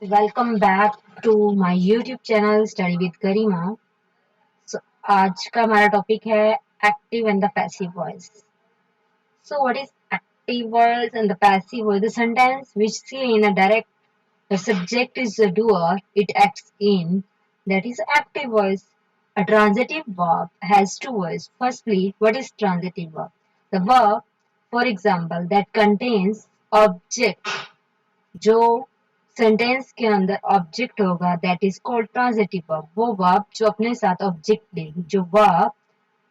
Welcome back to my YouTube channel study with Garima. आज का हमारा टॉपिक है active and the passive voice. So what is active voice and the passive voice? The sentence which say in a direct the subject is the doer, it acts in, that is active voice. A transitive verb has two voices. Firstly, what is transitive verb? The verb, for example, that contains object, जो sentence के अंदर object होगा, that is called transitive verb. वो verb जो अपने साथ object लेगी, जो वर्ब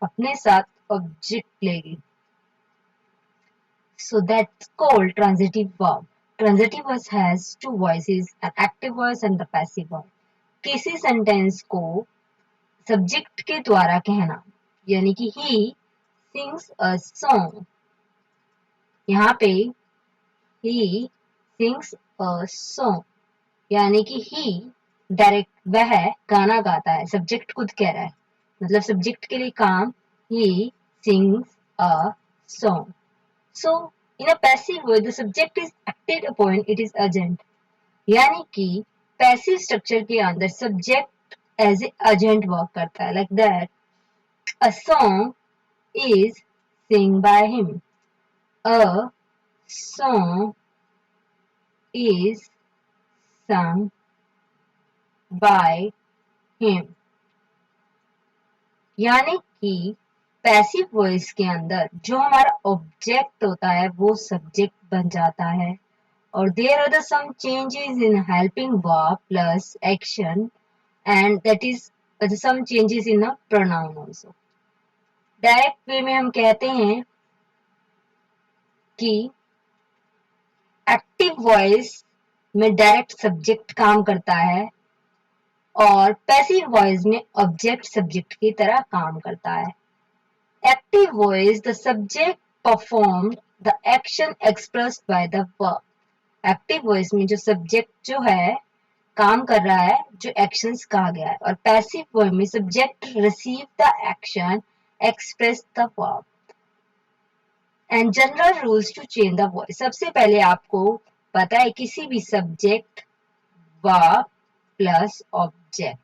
अपने साथ ऑब्जेक्ट लेगी, so that's called transitive verb. Transitive verb has two voices, an active voice and the passive verb. किसी सेंटेंस को सब्जेक्ट के द्वारा कहना, यानी कि ही सिंग्स अ सॉन्ग, यहाँ पे ही सिंग्स अ सॉन्ग यानी कि ही डायरेक्ट वह गाना गाता है, सब्जेक्ट खुद कह रहा है, मतलब सब्जेक्ट के लिए काम he sings a song. So in a passive voice the subject is acted upon, it is agent, यानी कि पैसिव स्ट्रक्चर के अंदर subject as a agent work करता है। Like that a song is sing by him, a song is sung by him। यानी कि passive voice के अंदर जो हमारा ऑब्जेक्ट होता है वो सब्जेक्ट बन जाता है, और there are the some changes in helping verb plus action, and that is some changes in a pronoun also. Direct way में हम कहते हैं कि एक्टिव वॉइस में डायरेक्ट सब्जेक्ट काम करता है और पैसिव वॉइस में ऑब्जेक्ट सब्जेक्ट की तरह काम करता है। Active voice the subject perform the action expressed by the verb. Active voice में जो सब्जेक्ट जो है काम कर रहा है, जो एक्शंस कहा गया है, और पैसिव वॉइस में subject receive the action express the verb. And general rules to change the voice. सबसे पहले आपको पता है किसी भी सब्जेक्ट वर्ब प्लस ऑब्जेक्ट,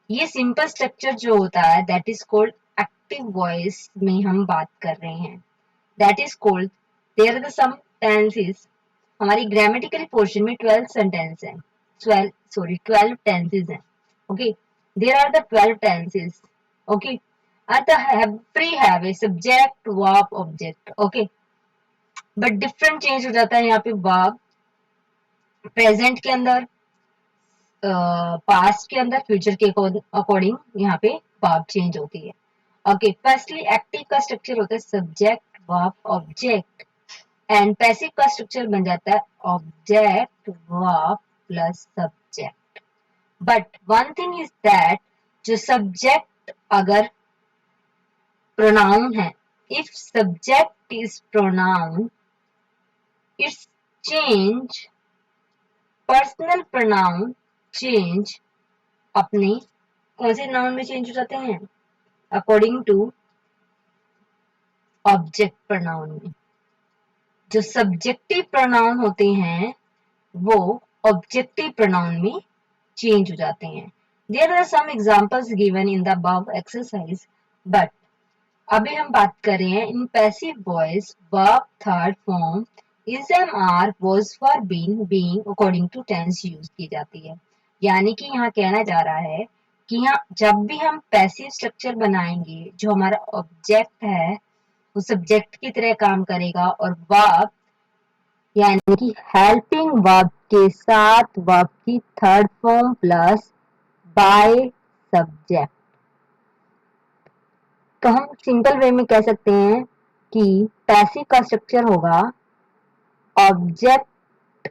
ये सिंपल स्ट्रक्चर जो होता है that is called active voice में हम बात कर रहे हैं। That is called, there are the some tenses. हमारी ग्रामेटिकल पोर्शन में 12 सेंटेंस है, 12 टेंसेस हैं। Okay, there are the 12 tenses. Okay, every have a subject verb object. Okay, but different change हो जाता है यहाँ पे वर्ब प्रेजेंट के अंदर, पास्ट के अंदर, फ्यूचर के अकॉर्डिंग यहाँ पे वर्ब चेंज होती है। ओके, फर्स्टली एक्टिव का स्ट्रक्चर होता है subject verb object, and passive का स्ट्रक्चर बन जाता है object verb plus subject. But one thing is that जो सब्जेक्ट अगर प्रोनाउन है, if subject is pronoun, it's change, personal pronoun change अपने कौन से नाउन में चेंज हो जाते हैं, अकॉर्डिंग टू ऑब्जेक्ट प्रोनाउन में। जो सब्जेक्टिव प्रोनाउन होते हैं वो ऑब्जेक्टिव प्रोनाउन में चेंज हो जाते हैं। There are some examples given in the above exercise, but अभी हम बात कर रहे हैं in passive voice verb third form is am are was for being according to tense use की जाती है। यानी कि यहाँ कहना जा रहा है कि यहाँ जब भी हम पैसिव स्ट्रक्चर बनाएंगे, जो हमारा ऑब्जेक्ट है वो सब्जेक्ट की तरह काम करेगा, और वर्ब यानी कि हेल्पिंग वर्ब के साथ वर्ब की third form plus by subject. तो हम सिंपल वे में कह सकते हैं कि पैसिव का स्ट्रक्चर होगा ऑब्जेक्ट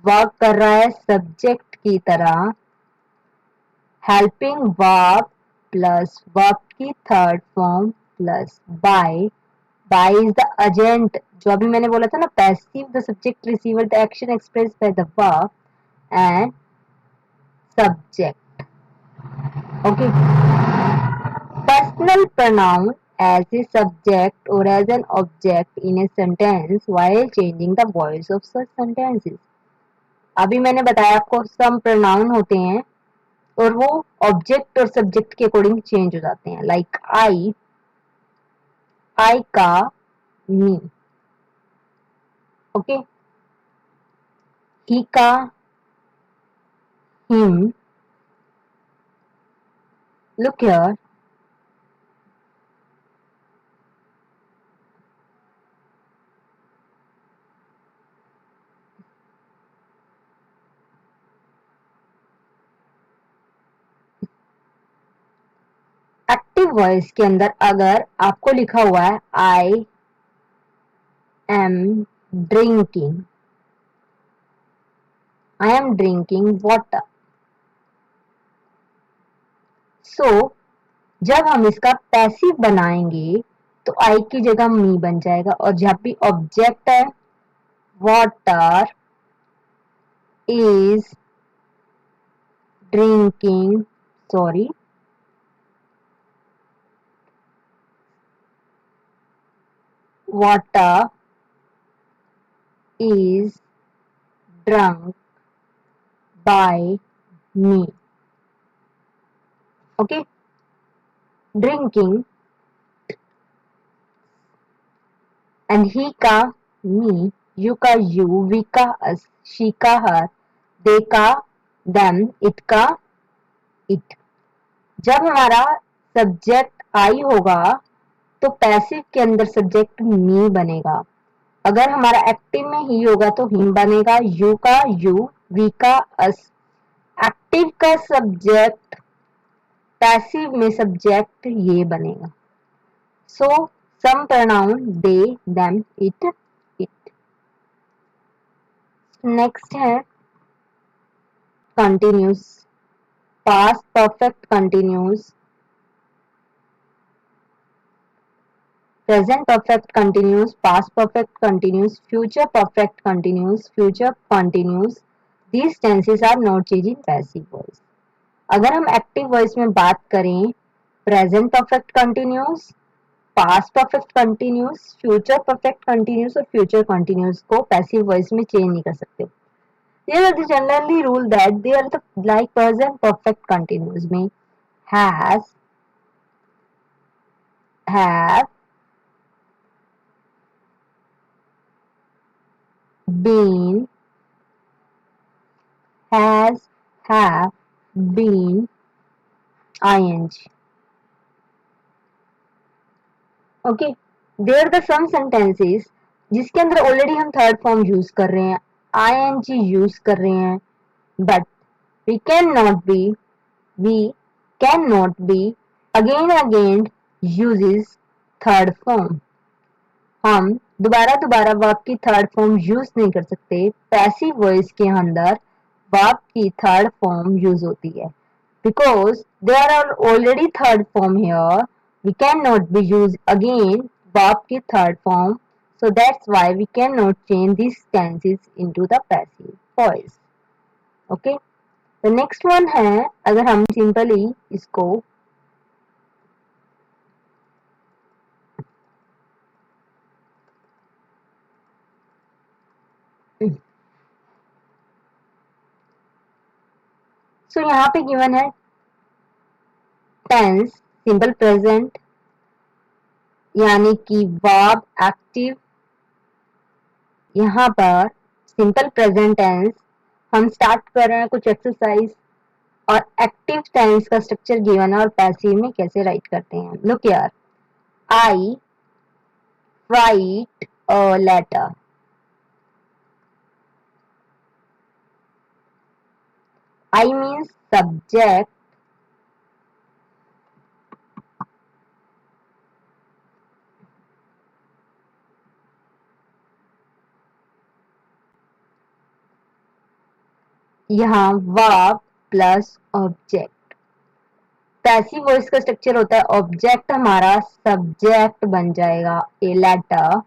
वर्क कर रहा है सब्जेक्ट की तरह, हेल्पिंग वर्ब प्लस वर्ब की third form plus by. By is the agent, जो अभी मैंने बोला था ना, passive the subject receiver the action express by the verb and subject. Okay, personal pronoun as a subject or as an object in a sentence while changing the voice of such sentences. अभी मैंने बताया आपको सम pronoun होते हैं और वो object और subject के अकॉर्डिंग चेंज हो जाते हैं। लाइक आई का मी, ओके, ही का him, look here, active voice के अंदर अगर आपको लिखा हुआ है I am drinking, I am drinking water, so जब हम इसका पैसिव बनाएंगे तो आई की जगह मी बन जाएगा और जहां भी ऑब्जेक्ट है water is drinking, sorry, water is drunk by me, okay, drinking, and he का me, you का you, we का us, she का her, they का them, it का it। जब हमारा सब्जेक्ट आई होगा तो पैसिव के अंदर सब्जेक्ट मी बनेगा। अगर हमारा एक्टिव में ही होगा तो हिम बनेगा, यू का यू, वी का अस। एक्टिव का सब्जेक्ट, पैसिव में सब्जेक्ट ये बनेगा। So some pronoun they, them, it, it. Next है continuous, past perfect continuous, present perfect continuous, past perfect continuous, future perfect continuous, future continuous. These tenses are not change in passive voice. अगर हम active voice में बात करें, present perfect continuous, past perfect continuous, future perfect continuous और future continuous को passive voice में change नहीं कर सकते। There are the generally rule that they are the like present perfect continuous में has, have, been, has, have, been, ing. Okay, there are the some sentences जिसके अंदर already हम third form use कर रहे हैं, ing यूज कर रहे हैं, but we cannot be again uses third form. हम दोबारा वर्ब की थर्ड फॉर्म यूज नहीं कर सकते। पैसिव वॉइस के अंदर वर्ब की थर्ड फॉर्म यूज होती है because there are already third form here, we can not be use again verb की third form, so that's why we cannot change these tenses into the passive voice। okay, the next one है, अगर हम simply इसको सो यहाँ पे given है tense simple present यानी कि वर्ब एक्टिव, यहाँ पर सिंपल प्रेजेंट टेंस। हम स्टार्ट कर रहे हैं कुछ एक्सरसाइज और एक्टिव टेंस का स्ट्रक्चर गिवन है और पैसिव में कैसे राइट करते हैं। Look here, I write a letter, I means subject, यहाँ verb plus object. Passive voice का स्ट्रक्चर होता है ऑब्जेक्ट हमारा सब्जेक्ट बन जाएगा ए लेटर,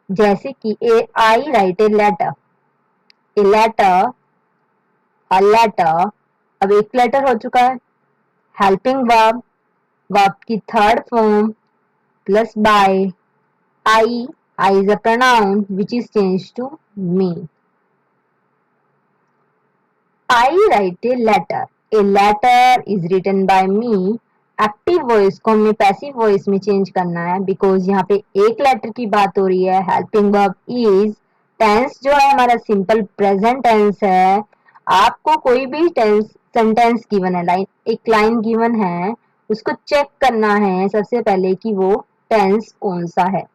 जैसे कि a I write a letter, a letter, a letter. अब एक लेटर हो चुका है। हेल्पिंग वर्ब, वर्ब की third form plus by. I is a pronoun which is changed to me. I write a letter. A letter is written by me. Active voice को हमें passive voice में change करना है because यहाँ पे एक letter की बात हो रही है. Helping verb is. टेंस जो है हमारा सिंपल प्रेजेंट टेंस है. आपको कोई भी टेंस सेंटेंस गिवन है, एक लाइन गिवन है, उसको चेक करना है सबसे पहले कि वो टेंस कौन सा है.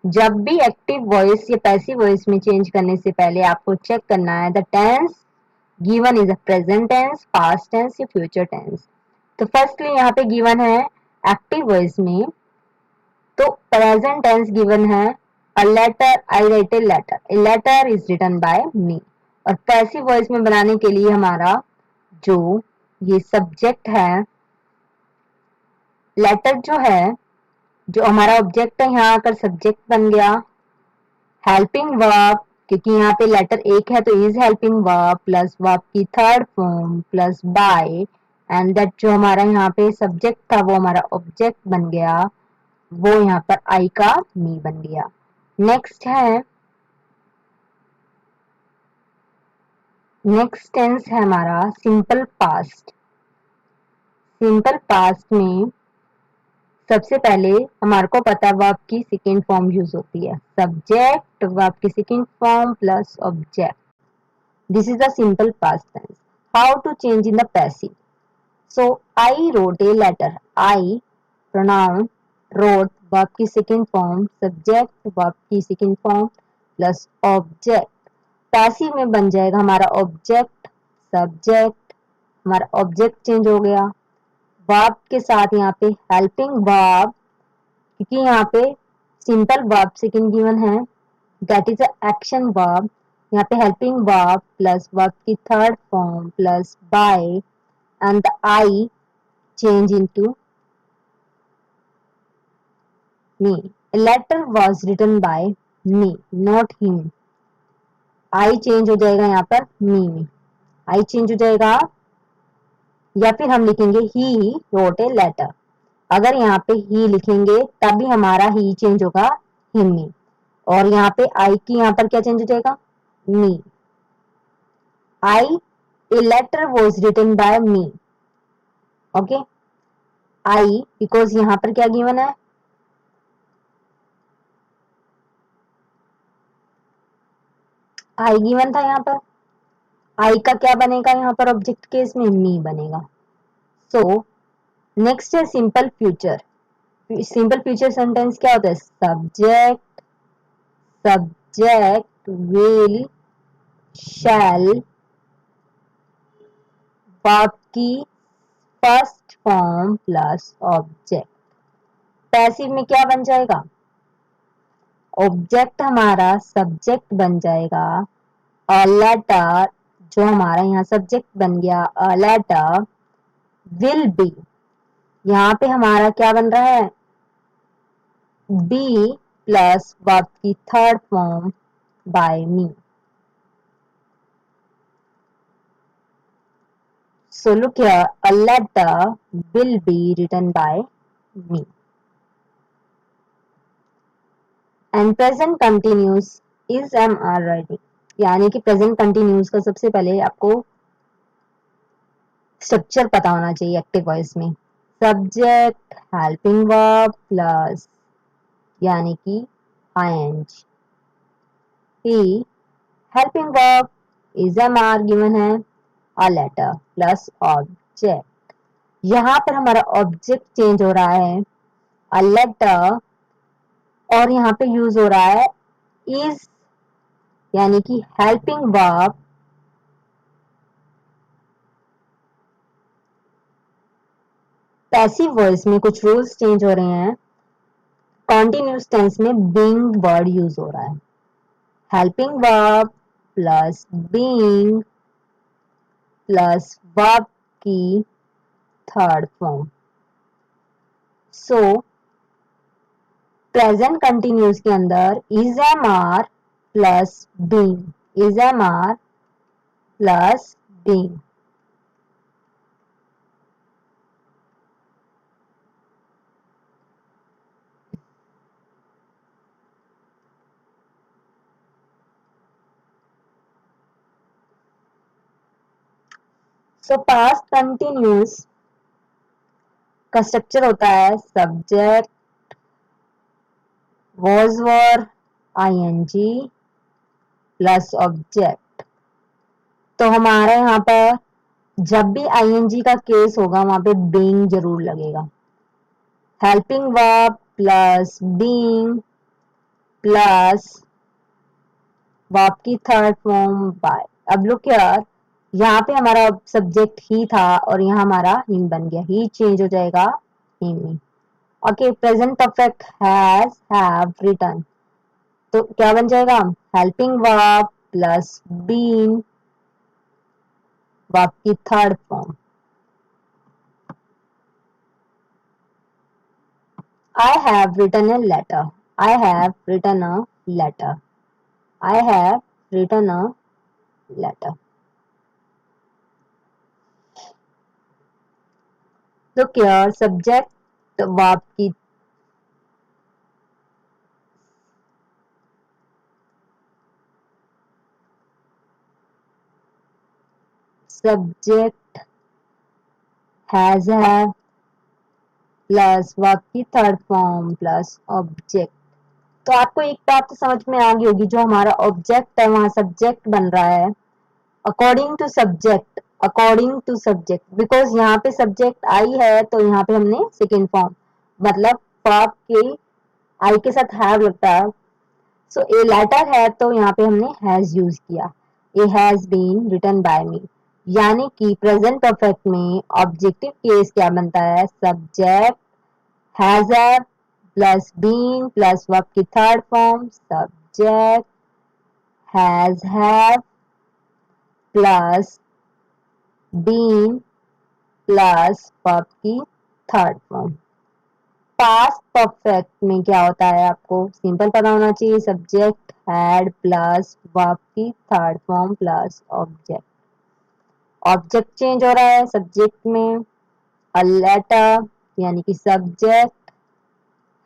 जब भी एक्टिव वॉइस या पैसिव वॉइस में चेंज करने से पहले आपको चेक करना है the tense given is a present tense, past tense या फ्यूचर टेंस. तो फर्स्टली यहाँ पे गिवन है एक्टिव वॉइस में, तो प्रेजेंट टेंस गिवन है a letter. I write a letter. A letter is written by me. और पैसिव वॉइस में बनाने के लिए हमारा जो ये सब्जेक्ट है, लेटर जो है, जो हमारा ऑब्जेक्ट है यहाँ आकर सब्जेक्ट बन गया. हेल्पिंग वर्ब, क्योंकि यहाँ पे लेटर एक है तो is helping verb plus verb की third form plus by, and that जो हमारा यहाँ पे सब्जेक्ट था वो हमारा ऑब्जेक्ट बन गया. वो यहाँ पर आई का मी बन गया. नेक्स्ट टेंस है हमारा सिंपल पास्ट. सिंपल पास्ट में सबसे पहले हमारे को पता है वर्ब की सेकेंड फॉर्म यूज होती है. सब्जेक्ट वर्ब की second form plus object. This is the simple past tense. How to change in the passive. So I wrote a letter. I pronoun, wrote verb की second form, subject verb की second form plus object. Passive में बन जाएगा हमारा object subject. हमारा object change हो गया. Verb के साथ यहाँ पे हेल्पिंग वर्ब, क्योंकि यहाँ पे सिंपल वर्ब सेकंड गिवन है, that is a action verb. यहाँ पे हेल्पिंग वर्ब प्लस वर्ब की third form plus by, and the I change into me. A letter was written by me, not him. I change हो जाएगा यहाँ पर मी में. I change हो जाएगा, या फिर हम लिखेंगे ही रोट ए लेटर. अगर यहाँ पे ही लिखेंगे तभी हमारा ही चेंज होगा हिम में. और यहाँ पे आई की यहाँ पर क्या चेंज हो जाएगा me. I a letter was written by me. Okay. I because यहाँ पर क्या गिवन है, आई गिवन था यहाँ पर. आई का क्या बनेगा यहाँ पर ऑब्जेक्ट केस में मी बनेगा. सो नेक्स्ट है simple future. Simple future sentence क्या होता है, सब्जेक्ट विल शैल वर्ब की first form plus object. Passive में क्या बन जाएगा, ऑब्जेक्ट हमारा सब्जेक्ट बन जाएगा. अ लेटर जो हमारा यहाँ सब्जेक्ट बन गया, अ लेटर विल बी. यहाँ पे हमारा क्या बन रहा है, बी प्लस वर्ब की third form by me. So look here, a letter will be written by me. And present continuous is am are writing. यानी कि प्रेजेंट कंटिन्यूस का सबसे पहले आपको स्ट्रक्चर पता होना चाहिए एक्टिव वॉइस में. सब्जेक्ट हेल्पिंग वर्ब प्लस यानी कि ING. He helping verb is am are given है, अ लेटर प्लस ऑब्जेक्ट. यहाँ पर हमारा ऑब्जेक्ट चेंज हो रहा है अ लेटर, और यहाँ पे यूज हो रहा है इज, यानी कि हेल्पिंग वर्ब. पैसिव वॉइस में कुछ रूल्स चेंज हो रहे हैं. कॉन्टिन्यूस टेंस में बीइंग वर्ड यूज हो रहा है. Helping verb plus being plus verb की third form. So present continuous के अंदर is am are plus being, is am are plus being. So past continuous का स्ट्रक्चर होता है subject was were ing plus object. तो हमारा यहाँ पर जब भी ing का केस होगा वहां पे being जरूर लगेगा। Helping verb plus being plus verb की थर्ड फॉर्म बाय। अब लुक यार, यहाँ पे हमारा सब्जेक्ट ही था और यहाँ हमारा हिम बन गया, ही चेंज हो जाएगा him. Okay, present perfect has have written, तो क्या बन जाएगा, helping verb plus been verb की third form. I have written a letter, I have written a letter, I have written a letter. तो क्या सब्जेक्ट वर्ब की subject has have plus verb की third form plus object. तो आपको एक बात तो समझ में आ गई होगी, जो हमारा ऑब्जेक्ट है वहां सब्जेक्ट बन रहा है according to subject, according to subject, because यहाँ पे सब्जेक्ट आई है तो यहाँ पे हमने सेकेंड फॉर्म मतलब वर्ब के आई के साथ हैव लगता है। सो ए लेटर है तो यहाँ पे हमने हैज यूज किया, a has been written by me. यानी कि प्रेजेंट परफेक्ट में ऑब्जेक्टिव केस क्या बनता है, subject has have plus been plus verb की third form subject has have plus been plus verb की थर्ड फॉर्म। पास्ट परफेक्ट में क्या होता है आपको सिंपल पता होना चाहिए, सब्जेक्ट हैड प्लस वर्ब की third form plus object. Object change हो रहा है सब्जेक्ट में, अ लेटर यानी कि सब्जेक्ट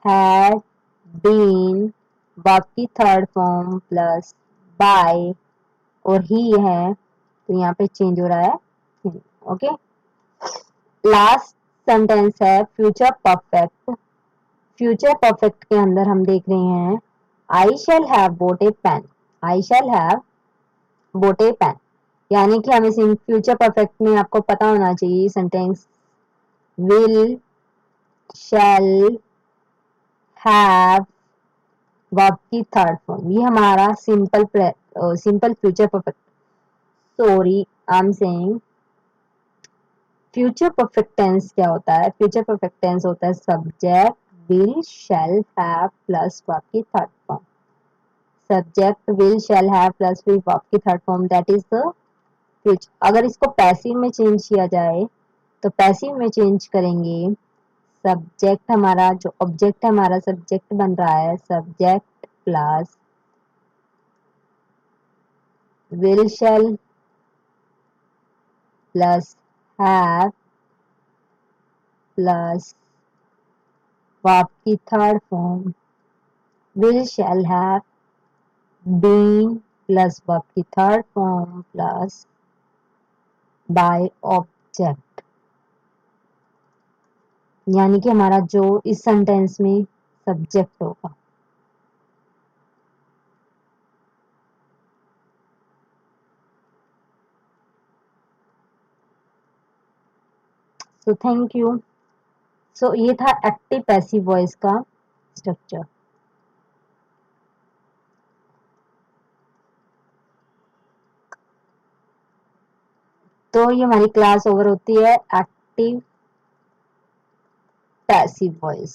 हैड बीन वर्ब की थर्ड फॉर्म प्लस बाय और ही है तो यहाँ पे चेंज हो रहा है। ओके, लास्ट सेंटेंस है फ्यूचर परफेक्ट। फ्यूचर परफेक्ट के अंदर हम देख रहे हैं I shall have bought a pen, I shall have bought a pen. यानी कि हमें फ्यूचर परफेक्ट में आपको पता होना चाहिए sentence will shall have verb की थर्ड फॉर्म, ये हमारा simple future perfect. Sorry I am saying future perfect tense क्या होता है, फ्यूचर परफेक्ट टेंस होता है subject will shall have plus verb की third form, subject will shall have plus verb की third form, that is the future. अगर इसको passive में चेंज किया जाए तो पैसिव में चेंज करेंगे, सब्जेक्ट हमारा जो ऑब्जेक्ट है हमारा सब्जेक्ट बन रहा है subject plus will shall plus have plus verb की third form will shall have been plus verb की third form plus by object. यानी कि हमारा जो इस सेंटेंस में सब्जेक्ट होगा। So thank you. सो ये था एक्टिव पैसिव वॉइस का स्ट्रक्चर। तो ये हमारी क्लास ओवर होती है एक्टिव पैसिव वॉइस।